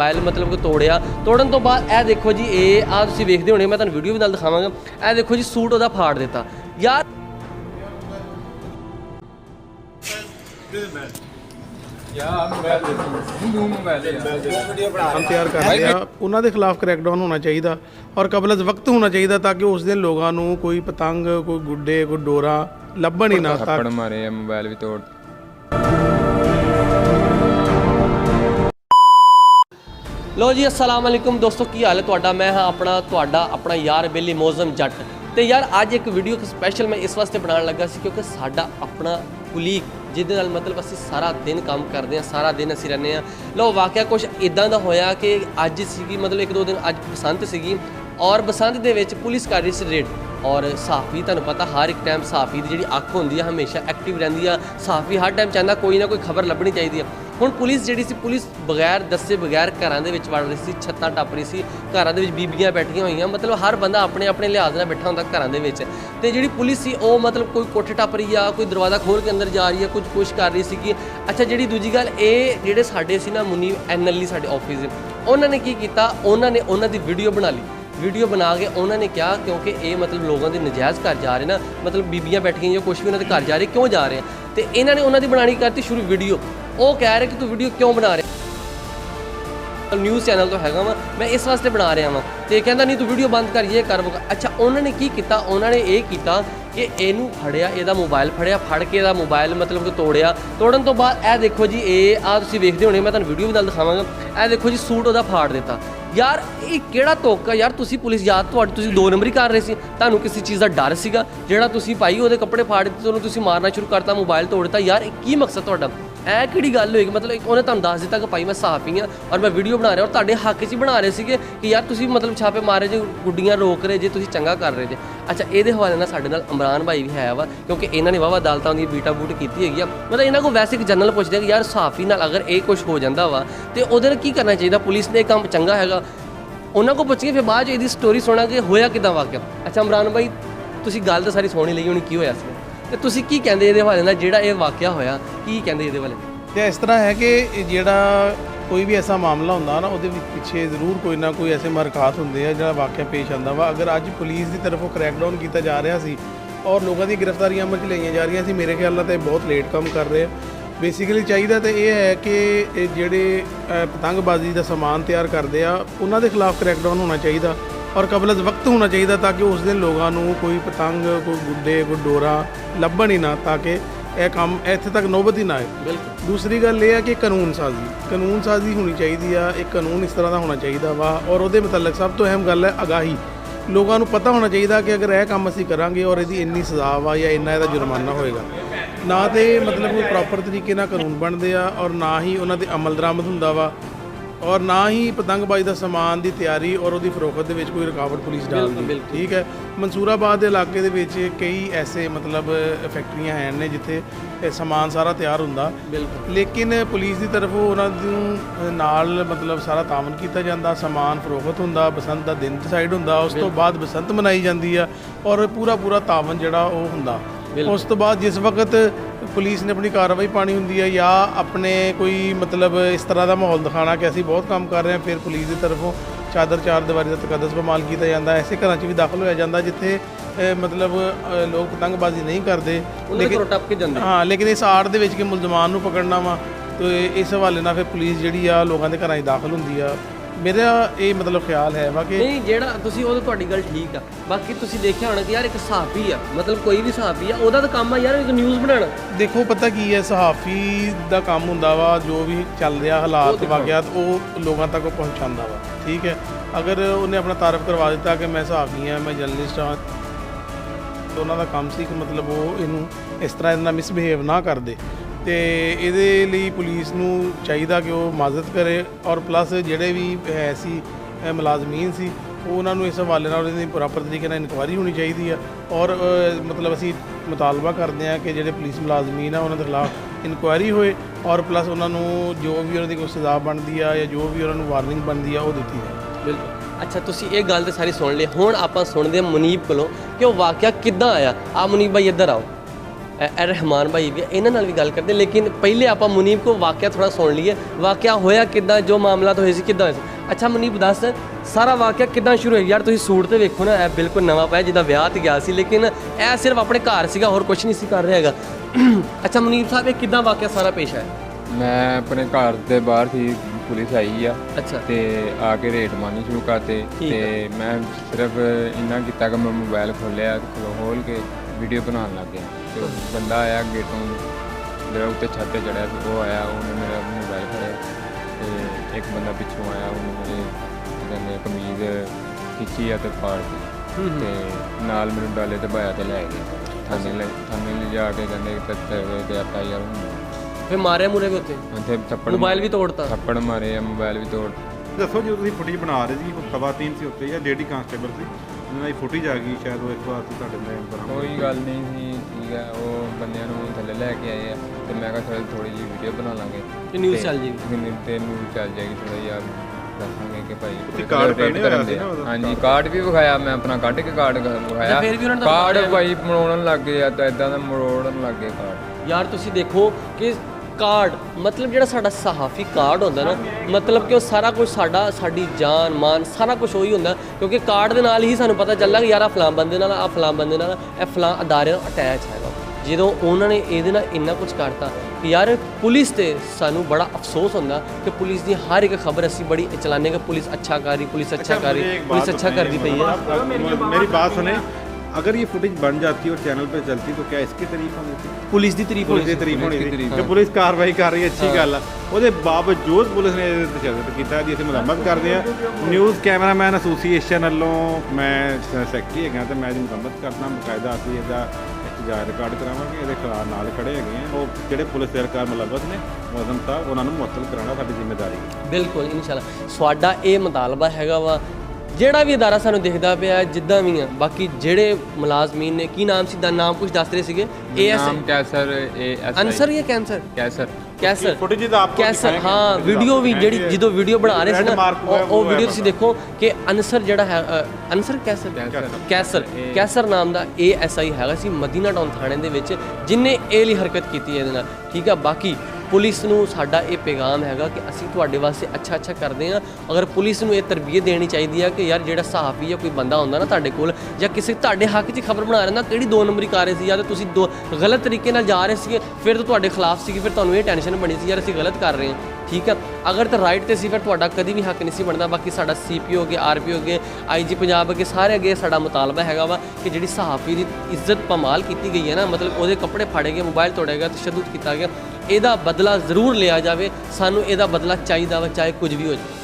Mobile मतलब कि तोड़न तो बाद यह देखो जी ये तुसीं वेखदे होणे मैं तुहानूं वीडियो भी नाल दिखावांगा। यह देखो जी सूट उहदा फाड़ दिता यार। हम तैयार कर रहे हैं उन्होंने के खिलाफ क्रैकडाउन होना चाहिए और कबल वक्त होना चाहिए ताकि उस दिन लोगों को कोई पतंग कोई गुड्डे कोई डोरा लभन ही ना थप्पड़ मारे मोबाइल भी तोड़। लो जी अस्सलाम वालेकुम दोस्तों की हाल है तुहाडा। मैं हाँ अपना यार बेली मौजम जट तो यार अज एक वीडियो स्पैशल मैं इस वास्ते बनाने लगा सी क्योंकि साडा अपना कुलीग जिहदे नाल मतलब असीं सारा दिन काम करते हैं सारा दिन असीं रहने हैं। लो वाकया कुछ इदां दा होया कि अज सीगी मतलब एक दो दिन अज बसंत सीगी और बसंत दे विच पुलिस कर रही सी रेड और सहाफ़ी तुहानूं पता हर एक टाइम सहाफ़ी दी जिहड़ी अख होंदी है हमेशा एक्टिव रहिंदी है। सहाफ़ी हर टाइम चाहता कोई ना कोई खबर लभनी चाहिए है। हुण पुलिस जिहड़ी सी पुलिस बगैर दस्से बगैर घरां दे विच वड़ रही सी छत्तां टप रही सी घरां दे विच बीबियां बैठियां होईयां मतलब हर बंदा अपने अपने लिहाज नाल बैठा हुंदा घरां दे विच ते जिहड़ी पुलिस सी ओह मतलब कोई कोठे टप रही आ कोई दरवाज़ा खोल के अंदर जा रही है कुछ कुछ कर रही सी कि अच्छा जिहड़ी दूजी गल ये जिहड़े साडे सी ना मुनी NLE साडे ऑफिस उन्होंने की कीता उन्होंने उन्हां दी वीडियो बना ली। वीडियो बना के उन्होंने क्या क्योंकि ये मतलब लोगों के नजायज़ घर जा रहे ना मतलब बीबियां बैठियां या कुछ भी उन्होंने घर जा रहे क्यों जा रहे हैं तो इन्होंने उन्होंने बनानी करती शुरू वीडियो। वो कह रहे कि तू वीडियो क्यों बना रहे न्यूज़ चैनल तो हैगा वा मैं इस वास्ते बना रहा वा तो कहता नहीं तू वीडियो बंद कर ये कर वो। अच्छा उन्होंने की किया उन्होंने ये किया कि इनू फड़िया ਇਹਦਾ मोबाइल फड़िया फड़ के ਇਹਦਾ मोबाइल मतलब कि तोड़न तो बाद यह देखो जी ये तुसीं वेखदे होणे मैं तुहानूं वीडियो भी नाल दिखावांगा। यह देखो जी सूट उहदा फाड़ दिता यार ये किहड़ा धोखा यार तुसीं पुलिस याद तुहाडी तुसीं 2 नंबरी कर रहे सी तुहानूं किसी चीज़ का डर सीगा जिहड़ा तुसीं भाई उहदे कपड़े फाड़ दित्ते तुहानूं तुसीं मारना शुरू करता मोबाइल तोड़ दिता यार की मकसद तुहाडा ऐ किहड़ी गल होएगी मतलब उन्हें तुहानूं दस दिता कि भाई मैं सहाफ़ी हाँ और मैं वीडियो बना रहा और तुहाडे हक च बना रहे सीगे कि यार तुसीं मतलब छापे मारे जे गुड्डियां रोक रहे जे तुसीं चंगा कर रहे जे। अच्छा ये हवाले नाल साडे नाल इमरान भाई भी है वा क्योंकि इन्होंने वाहवा अदालतां दी बीटा बूट की हैगी मतलब इन्हों को वैसे एक जनरल पुछदे कि यार सहाफ़ी नाल अगर ये कुछ हो जाता वा तो उहदे की करना चाहिए पुलिस ने काम चंगा हैगा उन्होंने को पुछिए फिर बाद ये स्टोरी सुना कि होया किदां वाकया। अच्छा इमरान भाई तुसीं गल तो सारी सुनी लई होनी की होया सी ते तुसीं की कहंदे इहदे हवाले नाल जिहड़ा ये वाकया होया की कहंदे इहदे हवाले तो इस तरह है कि जिहड़ा कोई भी ऐसा मामला होंदा ना उहदे पिछे जरूर कोई ना कोई ऐसे मरकात होंदे आ जिहड़ा वाकया पेश आंदा वा। अगर अज पुलिस की तरफों क्रैकडाउन किया जा रहा सी और लोगों की गिरफ्तारियां अमल च लईआं जा रही सी मेरे ख्याल नाल तो बहुत लेट काम कर रहे हैं। बेसिकली चाहिए तो यह है कि जिहड़े पतंगबाजी का समान तैयार करते हैं उन्होंने खिलाफ क्रैकडाउन होना चाहिए और कबल वक्त होना चाहिए ताकि उस दिन लोगों को कोई पतंग कोई गुड्डे कोई डोरा लभन ही ना ताकि यह काम इत्थे तक नौबत ही ना आए। दूसरी गल यह है कि कानून साजी होनी चाहिए आ एक कानून इस तरह का होना चाहिए वा और वो मतलब सब तो अहम गल है आगाही लोगों को पता होना चाहिए कि अगर यह काम असीं करांगे और इसकी इन्नी सज़ा वा या इन्ना इहदा जुर्माना होएगा ना तो मतलब कोई प्रॉपर तरीके नाल कानून बनते आ और ना ही उन्होंने अमल दरामद हुंदा वा और ना ही पतंगबाजी का समान की तैयारी और उसकी फरोखत के कोई रुकावट पुलिस डालती। ठीक है मंसूराबाद इलाके के कई ऐसे मतलब फैक्ट्रियां हैं ने जिथे समान सारा तैयार हुंदा लेकिन पुलिस की तरफों उन्होंने नाल मतलब सारा तावन किया जाता समान फरोखत हुंदा बसंत का दिन डिसाइड हुंदा उस तो बाद बसंत मनाई जाती है और पूरा तावन जिहड़ा वो हुंदा उस तो बाद जिस वक्त पुलिस ने अपनी कार्रवाई पानी होंगी है या अपने कोई मतलब इस तरह का माहौल दिखाना कि असीं बहुत काम कर रहे हैं फिर पुलिस की तरफों चादर चार दीवारी का तकदस बमाल किया जाता है। ऐसे घर भी दाखिल होया जाता जिथे मतलब लोग पतंगबाजी नहीं करते लेकिन हाँ लेकिन इस आड़ दे विच कि मुलजमान नूं पकड़ना वा तो इस हवाले नाल फिर पुलिस जिहड़ी आ लोगों के घरां दाखिल होंदी आ। मेरा ये मतलब ख्याल है बाकी नहीं जेड़ा तुसीं ओह तुहाडी गल ठीक आ बाकी तुसीं देखिया होना कि यार एक सहाफ़ी आ मतलब कोई भी सहाफ़ी आ ओहदा तां काम आ यार एक न्यूज़ बनाना। देखो पता की है सहाफ़ी का काम हुंदा वा जो भी चल रहा हालात वाक़ियात वो लोगों तक पहुँचाता वा। ठीक है अगर उन्हें अपना तारफ़ करवा दिता कि मैं सहाफ़ी हाँ मैं जर्नलिस्ट हाँ तो उन्होंने काम सी कि मतलब वो इनू इस तरह इन्ना मिसबिहेव ना कर दे तो ये पुलिस नूं चाहिए कि वो माजत करे और प्लस जिहड़े भी है सी मुलाजमीन सी उन्होंने इस हवाले नाल प्रॉपर तरीके नाल इनकुआरी होनी चाहिए और मतलब असी मुतालबा करते हैं कि जिहड़े पुलिस मुलाजमीन है उन्होंने खिलाफ इनकुआरी होए और प्लस उन्होंने जो भी उन्होंने कोई सज़ा बनती है या जो भी उन्होंने वार्निंग बनती है वो दी है। बिल्कुल। अच्छा तुसीं ये गल तो सारी सुन ली हुण आपां सुणदे मुनीब कोलों कि वो वाकया किद्दां आया। आ मुनीब भाई इधर आओ ਇਹ ਰਹਿਮਾਨ ਭਾਈ ਵੀ ਇਹਨਾਂ ਨਾਲ ਵੀ ਗੱਲ ਕਰਦੇ, ਲੇਕਿਨ ਪਹਿਲੇ ਆਪਾਂ ਮੁਨੀਬ ਕੋ ਵਾਕਿਆ ਥੋੜਾ ਸੁਣ ਲਈਏ। ਵਾਕਿਆ ਹੋਇਆ ਕਿੱਦਾਂ, ਜੋ ਮਾਮਲਾ ਹੋਏ ਸੀ ਕਿੱਦਾਂ ਹੋਇਆ ਸੀ। ਅੱਛਾ ਮੁਨੀਬ ਦੱਸ, ਸਾਰਾ ਵਾਕਿਆ ਕਿੱਦਾਂ ਸ਼ੁਰੂ ਹੋਇਆ? ਯਾਰ ਤੁਸੀਂ ਸੂਟ ਤੇ ਵੇਖੋ ਨਾ, ਇਹ ਬਿਲਕੁਲ ਨਵਾਂ ਪਾਇਆ ਜਿੱਦਾਂ ਵਿਆਹ ਤੇ ਗਿਆ ਸੀ, ਲੇਕਿਨ ਇਹ ਸਿਰਫ ਆਪਣੇ ਘਰ ਸੀਗਾ, ਹੋਰ ਕੁਝ ਨਹੀਂ ਸੀ ਕਰ ਰਿਹਾ ਹੈਗਾ। ਅੱਛਾ ਮੁਨੀਬ ਸਾਹਿਬ, ਇਹ ਕਿੱਦਾਂ ਵਾਕਿਆ ਸਾਰਾ ਪੇਸ਼ ਆਇਆ? ਮੈਂ ਆਪਣੇ ਘਰ ਦੇ ਬਾਹਰ ਸੀ, ਪੁਲਿਸ ਆਈ ਆ ਅੱਛਾ ਤੇ ਆ ਕੇ ਰੇਡ ਮਾਰਨੀ ਸ਼ੁਰੂ ਕਰਤੇ। ਠੀਕ ਤੇ ਮੈਂ ਸਿਰਫ ਇੰਨਾ ਕੀਤਾ ਕਿ ਮੈਂ ਮੋਬਾਈਲ ਖੋਲ੍ਹਿਆ, ਖੋਲ੍ਹ ਕੇ ਵੀਡੀਓ ਬਣਾਉਣ ਲੱਗ ਗਿਆ। ਤੇ ਉਹ ਬੰਦਾ ਆਇਆ ਗੇਟੋਂ, ਜਿਹੜਾ ਉੱਤੇ ਛੱਤ ਤੇ ਚੜਿਆ ਸੀ, ਉਹ ਆਇਆ, ਉਹਨੇ ਮੇਰਾ ਮੋਬਾਈਲ ਫੜਿਆ। ਤੇ ਇੱਕ ਬੰਦਾ ਪਿੱਛੋਂ ਆਇਆ, ਉਹਨੇ ਮੇਰੇ ਕਹਿੰਦੇ ਕਮੀਜ਼ ਖਿੱਚੀ ਆ ਤੇ ਪਾੜ ਦਿੱਤੀ। ਤੇ ਨਾਲ ਮੈਨੂੰ ਡਾਲੇ ਤੇ ਬਾਇਆ ਤੇ ਲੈ ਗਿਆ ਥਾਣੇ ਲਿਜਾ ਕੇ, ਕਹਿੰਦੇ ਤੇ ਆਪਾਂ ਯਾਰ ਫਿਰ ਮਾਰਿਆ ਮੁਰੇ ਵੀ ਉੱਥੇ, ਉੱਥੇ ਥੱਪੜ ਮੋਬਾਈਲ ਵੀ ਤੋੜਤਾ। ਥੱਪੜ ਮਾਰੇ ਆ, ਮੋਬਾਈਲ ਵੀ ਤੋੜ। ਦੱਸੋ ਜਦੋਂ ਤੁਸੀਂ ਫੁਟੇਜ ਬਣਾ ਰਹੇ ਸੀ, ਖਵਾਤੀਨ ਸੀ ਉੱਤੇ ਜਾਂ ਲੇਡੀ ਕਾਂਸਟੇਬਲ ਸੀ, ਉਹਨਾਂ ਦੀ ਫੁਟੇਜ ਆ ਗਈ ਸ਼ਾਇਦ, ਉਹ ਇੱਕ ਵਾਰ ਤੋਂ ਤੁਹਾਡੇ ਨਾਲ ਬਰਾਮਦ ਕੋਈ ਗੱਲ ਨਹੀਂ ਸੀ, ਠੀਕ ਹੈ। ਉਹ ਬੰਦਿਆਂ ਨੂੰ ਥੱਲੇ ਲੈ ਕੇ ਆਏ ਆ ਤੇ ਮੈਂ ਕਿਹਾ ਚਲ ਥੋੜੀ ਜਿਹੀ ਵੀਡੀਓ ਬਣਾ ਲਾਂਗੇ ਤੇ ਨਿਊਜ਼ ਚੱਲ ਜੇਗੀ। ਤੇ ਨਿਊਜ਼ ਚੱਲ ਜਾਏਗੀ, ਥੋੜਾ ਜਿਹਾ ਦੱਸਾਂਗੇ ਕਿ ਭਾਈ ਤੁਸੀਂ ਕਾਰਡ ਪਹਿਨੇ ਹੋਇਆ ਸੀ ਨਾ ਉਦੋਂ? ਹਾਂਜੀ ਕਾਰਡ ਵੀ ਵਿਖਾਇਆ, ਮੈਂ ਆਪਣਾ ਕੱਢ ਕੇ ਕਾਰਡ ਵਿਖਾਇਆ। ਫਿਰ ਵੀ ਉਹਨਾਂ ਨੇ ਕਾਰਡ ਭਾਈ ਮਰੋੜਨ ਲੱਗ ਗਏ ਆ, ਤਾਂ ਇਦਾਂ ਦਾ ਮਰੋੜਨ ਲੱਗ ਗਏ ਕਾਰਡ। ਯਾਰ ਤੁਸੀਂ ਦੇਖੋ ਕਿ ਕਾਰਡ, ਮਤਲਬ ਜਿਹੜਾ ਸਾਡਾ ਸਹਾਫੀ ਕਾਰਡ ਹੁੰਦਾ ਨਾ, ਮਤਲਬ ਕਿ ਉਹ ਸਾਰਾ ਕੁਝ ਸਾਡੀ ਜਾਨ ਮਾਨ ਸਾਰਾ ਕੁਝ ਉਹੀ ਹੁੰਦਾ, ਕਿਉਂਕਿ ਕਾਰਡ ਦੇ ਨਾਲ ਹੀ ਸਾਨੂੰ ਪਤਾ ਚੱਲਦਾ ਕਿ ਯਾਰ ਆ ਫਲਾਂ ਬੰਦੇ ਨਾਲ, ਆ ਫਲਾਂ ਬੰਦੇ ਨਾਲ, ਇਹ ਫਲਾਂ ਅਦਾਰੇ ਨਾਲ ਅਟੈਚ ਹੈਗਾ। ਜਦੋਂ ਉਹਨਾਂ ਨੇ ਇਹਦੇ ਨਾਲ ਇੰਨਾ ਕੁਝ ਕਰਤਾ ਕਿ ਯਾਰ ਪੁਲਿਸ ਤੇ ਸਾਨੂੰ ਬੜਾ ਅਫਸੋਸ ਹੁੰਦਾ ਕਿ ਪੁਲਿਸ ਦੀ ਹਰ ਇੱਕ ਖਬਰ ਅਸੀਂ ਬੜੀ ਚਲਾਨੇ ਕਿ ਪੁਲਿਸ ਅੱਛਾ ਕਰ ਰਹੀ, ਪੁਲਿਸ ਅੱਛਾ ਕਰ ਰਹੀ, पुलिस अच्छा कर रही पई है। मेरी बात सुने, अगर ये फुटेज बन जाती और चैनल पे चलती तो क्या इसकी तारीफ होनी थी? पुलिस की तारीफ पुलिस की तारीफ होनी थी कि पुलिस कार्रवाई कर रही है, अच्छी गल है। ਉਹਦੇ ਬਾਵਜੂਦ ਪੁਲਿਸ ਨੇ ਇਹਦੇ ਤਸ਼ੱਦਦ ਕੀਤਾ ਜੀ। ਅਸੀਂ ਮੁਜ਼ੰਮਤ ਕਰਦੇ ਹਾਂ ਨਿਊਜ਼ ਕੈਮਰਾਮੈਨ ਐਸੋਸੀਏਸ਼ਨ ਵੱਲੋਂ, ਮੈਂ ਸੈਕਟਰੀ ਹੈਗਾ ਤੇ ਮੈਂ ਇਹਦੀ ਮੁਜ਼ੰਮਤ ਕਰਦਾ। ਬਕਾਇਦਾ ਅਸੀਂ ਇਹਦਾ ਇhtਜਾਜ ਰਿਕਾਰਡ ਕਰਾਵਾਂਗੇ, ਇਹਦੇ ਖਿਲਾਫ ਨਾਲ ਖੜੇ ਹੈਗੇ ਆ। ਉਹ ਜਿਹੜੇ ਪੁਲਿਸ ਸਰਕਾਰ ਮੁਲਵਸ ਨੇ ਮੁਅੱਜ਼ਮ ਸਾਹਿਬ, ਉਹਨਾਂ ਨੂੰ ਮੁਅੱਤਲ ਕਰਾਉਣਾ ਸਾਡੀ ਜ਼ਿੰਮੇਵਾਰੀ ਹੈ। ਬਿਲਕੁਲ ਇਨਸ਼ਾਅੱਲਾ ਸਾਡਾ ਇਹ ਮੁਤਾਲਬਾ ਹੈਗਾ ਵਾ। ਜਿਹੜਾ ਵੀ ਅਦਾਰਾ ਸਾਨੂੰ ਦਿਖਦਾ ਪਿਆ ਜਿੱਦਾਂ ਵੀ ਆ, ਬਾਕੀ ਜਿਹੜੇ ਮੁਲਾਜ਼ਮੀਨ ਨੇ, ਕੀ ਨਾਮ ਸੀ ਦਾ ਨਾਮ ਕੁਝ ਦੱਸ ਰਹੇ ਸੀਗੇ, ਨਾਮ ਕੈਸਰ ਅਨਸਰ ਜਾਂ ਕੈਂਸਰ ਕੈਸਰ ਫੁਟੇਜ ਦਾ ਆਪਕੋ ਕੈਸਰ, ਹਾਂ ਵੀਡੀਓ ਵੀ ਜਿਹੜੀ ਜਦੋਂ ਵੀਡੀਓ ਬਣਾ ਰਹੇ ਸੀ ਨਾ, ਉਹ ਵੀਡੀਓ ਤੁਸੀਂ ਦੇਖੋ ਕਿ ਅਨਸਰ ਜਿਹੜਾ ਹੈ, ਅਨਸਰ ਕੈਸਰ ਨਾਮ ਦਾ ASI ਹੈਗਾ ਸੀ ਮਦੀਨਾ ਟਾਊਨ ਥਾਣੇ ਦੇ ਵਿੱਚ, ਜਿਨੇ ਇਹ ਲਈ ਹਰਕਤ ਕੀਤੀ ਇਹਦੇ ਨਾਲ, ਠੀਕ ਆ। ਬਾਕੀ ਪੁਲਿਸ ਨੂੰ ਸਾਡਾ ਇਹ ਪੈਗਾਮ ਹੈਗਾ ਕਿ ਅਸੀਂ ਤੁਹਾਡੇ ਵਾਸਤੇ ਅੱਛਾ ਕਰਦੇ ਹਾਂ। ਅਗਰ ਪੁਲਿਸ ਨੂੰ ਇਹ ਤਰਬੀਅਤ ਦੇਣੀ ਚਾਹੀਦੀ ਹੈ ਕਿ ਯਾਰ ਜਿਹੜਾ ਸਹਾਫੀ ਜਾਂ ਕੋਈ ਬੰਦਾ ਹੁੰਦਾ ਨਾ ਤੁਹਾਡੇ ਕੋਲ, ਜਾਂ ਕਿਸੇ ਤੁਹਾਡੇ ਹੱਕ 'ਚ ਖਬਰ ਬਣਾ ਰਿਹਾ ਨਾ, ਕਿਹੜੀ 2 ਨੰਬਰੀ ਕਰ ਰਹੇ ਸੀ, ਜਾਂ ਤਾਂ ਤੁਸੀਂ ਗਲਤ ਤਰੀਕੇ ਨਾਲ ਜਾ ਰਹੇ ਸੀਗੇ, ਫਿਰ ਤਾਂ ਤੁਹਾਡੇ ਖਿਲਾਫ ਸੀਗੀ, ਫਿਰ ਤੁਹਾਨੂੰ ਇਹ ਟੈਨਸ਼ਨ ਬਣੀ ਸੀ ਯਾਰ ਅਸੀਂ ਗਲਤ ਕਰ ਰਹੇ ਹਾਂ, ਠੀਕ ਹੈ। ਅਗਰ ਤਾਂ ਰਾਈਟ ਤੇ ਸੀ, ਫਿਰ ਤੁਹਾਡਾ ਕਦੀ ਵੀ ਹੱਕ ਨਹੀਂ ਸੀ ਬਣਦਾ। ਬਾਕੀ ਸਾਡਾ CP ਹੋ ਗਿਆ, RP ਹੋ ਗਏ, IG ਪੰਜਾਬ ਅੱਗੇ ਸਾਰੇ ਅੱਗੇ ਸਾਡਾ ਮੁਤਾਲਬਾ ਹੈਗਾ ਵਾ ਕਿ ਜਿਹੜੀ ਸਹਾਫੀ ਦੀ ਇੱਜ਼ਤ ਪਮਾਲ ਕੀਤੀ ਗਈ ਹੈ ਨਾ, ਮਤਲਬ ਉਹਦੇ ਕੱਪੜੇ ਫਾੜੇ ਗਏ, ਮੋਬਾਈਲ ਤੋੜਿਆ ਗਿਆ, ਤਸ਼ੱਦਦ ਕੀਤਾ ਗਿਆ, ਇਹਦਾ ਬਦਲਾ ਜ਼ਰੂਰ ਲਿਆ ਜਾਵੇ। ਸਾਨੂੰ ਇਹਦਾ ਬਦਲਾ ਚਾਹੀਦਾ ਵਾ, ਚਾਹੇ ਕੁਝ ਵੀ ਹੋ ਜਾਵੇ।